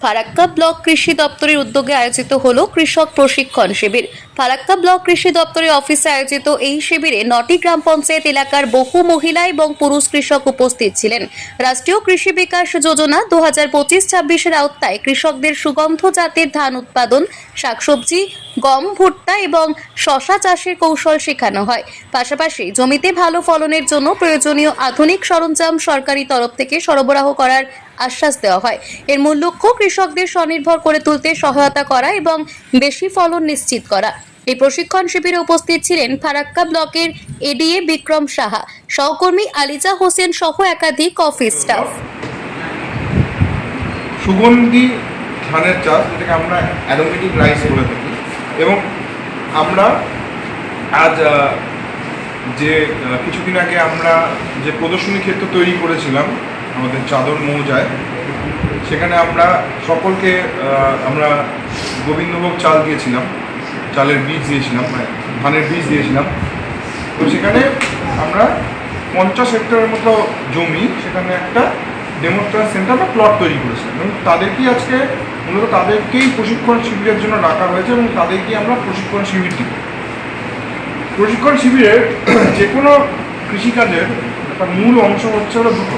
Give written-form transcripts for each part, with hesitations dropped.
Farakka block কৃষি দপ্তরের উদ্যোগে আয়োজিত হলো কৃষক প্রশিক্ষণ শিবির। ফারাক্কা ব্লক কৃষি দপ্তরের অফিসে আয়োজিত এই শিবিরে 9টি গ্রাম পঞ্চায়েত এলাকার বহু মহিলা এবং পুরুষ কৃষক উপস্থিত ছিলেন। রাষ্ট্রীয় কৃষি বিকাশ যোজনা 2025-26-এর আওতায় কৃষকদের সুগন্ধ জাতের ধান উৎপাদন, শাকসবজি, গম, ভুট্টা এবং শশা চাষের কৌশল শেখানো হয়। পাশাপাশি জমিতে ভালো ফলনের জন্য প্রয়োজনীয় আধুনিক সরঞ্জাম সরকারি তরফ থেকে সরবরাহ করার আশ্বাস দেওয়া হয়। এর মূল লক্ষ্য কৃষকদের স্বনির্ভর করে তুলতে সহায়তা করা এবং বেশি ফলন নিশ্চিত করা। এই প্রশিক্ষণ শিবিরে উপস্থিত ছিলেন ফারাক্কা ব্লকের এডিএ বিক্রম সাহা, সহকর্মী আলিজা হোসেন সহ একাধিক অফিস স্টাফ। সুগন্ধি ধানের চাষ, যেটাকে আমরা অ্যারোমেটিক রাইস বলে থাকি, এবং আমরা আজ যে কিছুদিন আগে আমরা যে প্রদর্শনী ক্ষেত্র তৈরি করেছিলাম আমাদের চাদর মৌজায়, সেখানে আমরা সকলকে আমরা গোবিন্দভোগ চাল দিয়েছিলাম, চালের বীজ দিয়েছিলাম, ধানের বীজ দিয়েছিলাম। তো সেখানে আমরা 50 হেক্টরের মতো জমি, সেখানে একটা ডেমনস্ট্রেশন সেন্টার বা প্লট তৈরি করেছিলাম, এবং তাদেরকেই আজকে মূলত তাদেরকেই প্রশিক্ষণ শিবিরের জন্য ডাকা হয়েছে এবং তাদেরকেই আমরা প্রশিক্ষণ শিবির দিব। প্রশিক্ষণ শিবিরের যে কোনো কৃষিকাজের একটা মূল অংশ হচ্ছে হলো দুটো।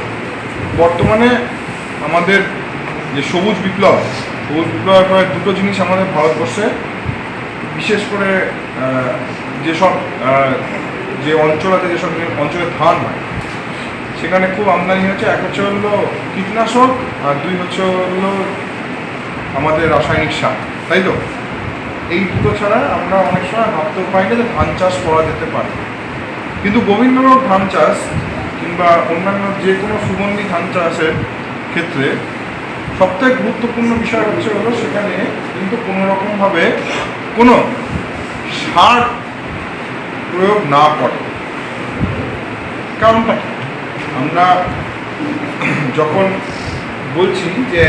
বর্তমানে আমাদের যে সবুজ বিপ্লবের পরে দুটো জিনিস আমাদের ভারতবর্ষে, বিশেষ করে যেসব যে অঞ্চল আছে, যেসব অঞ্চলে ধান হয়, সেখানে খুব আমদানি হচ্ছে। এক হচ্ছে হলো কীটনাশক, আর দুই হচ্ছে হলো আমাদের রাসায়নিক সার, তাই তো? এই দুটো ছাড়া আমরা অনেক সময় ভাবতেও পাই না যে ধান চাষ করা যেতে পারে। কিন্তু গোবিন্দভোগ ধান চাষ কিংবা অন্যান্য যে কোনো সুগন্ধি ধান চাষের ক্ষেত্রে সবথেকে গুরুত্বপূর্ণ বিষয় হচ্ছে হলো সেখানে কিন্তু কোনো রকমভাবে কোনো সার প্রয়োগ না করে। কারণটা কি? আমরা যখন বলছি যে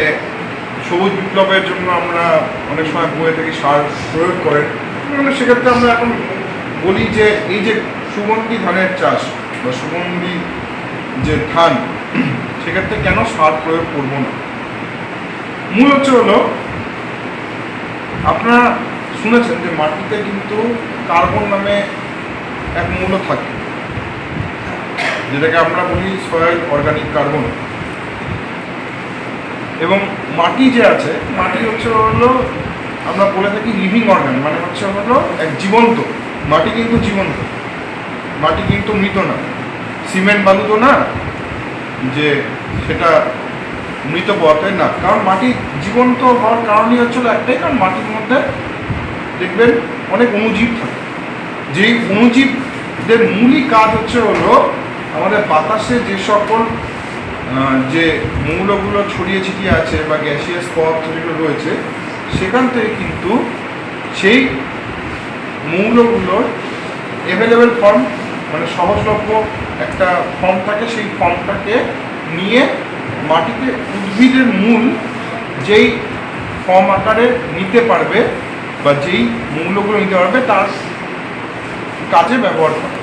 সবুজ বিপ্লবের জন্য আমরা অনেক সময় বয়ে থেকে সার প্রয়োগ করেন, সেক্ষেত্রে আমরা এখন বলি যে এই যে সুগন্ধি ধানের চাষ বা সুগন্ধি যে ধান, সেক্ষেত্রে কেন সার প্রয়োগ করবো না? মূল হচ্ছে হলো, আপনারা শুনেছেন যে মাটিতে কিন্তু কার্বন নামে এক মূল্য থাকে, যেটাকে আমরা বলি সয়েল অর্গানিক কার্বন। এবং মাটি যে আছে, মাটি হচ্ছে হলো আমরা বলে থাকি লিভিং অর্গান, মানে হচ্ছে হলো এক জীবন্ত। মাটি কিন্তু জীবন্ত, মাটি কিন্তু মৃত না। সিমেন্ট বালু তো না যে সেটা মৃত পদার্থের না, কারণ মাটি জীবন্ত হওয়ার কারণই হচ্ছিল একটাই, কারণ মাটির মধ্যে দেখবেন অনেক অণুজীব থাকে। যেই অণুজীবদের মূলই কাজ হচ্ছে হলো আমাদের বাতাসে যে সকল যে মৌলগুলো ছড়িয়ে ছিটিয়ে আছে বা গ্যাসিয়াস পদার্থ যেগুলো রয়েছে, সেখান থেকে কিন্তু সেই মৌলগুলোর অ্যাভেলেবেল ফর্ম, মানে সহজলভ্য একটা ফর্ম থাকে, সেই ফর্মটাকে নিয়ে মাটিতে উদ্ভিদের মূল যেই ফর্ম আকারে নিতে পারবে বা যেই মৌলগুলো নিতে পারবে তার কাজে ব্যবহার করে।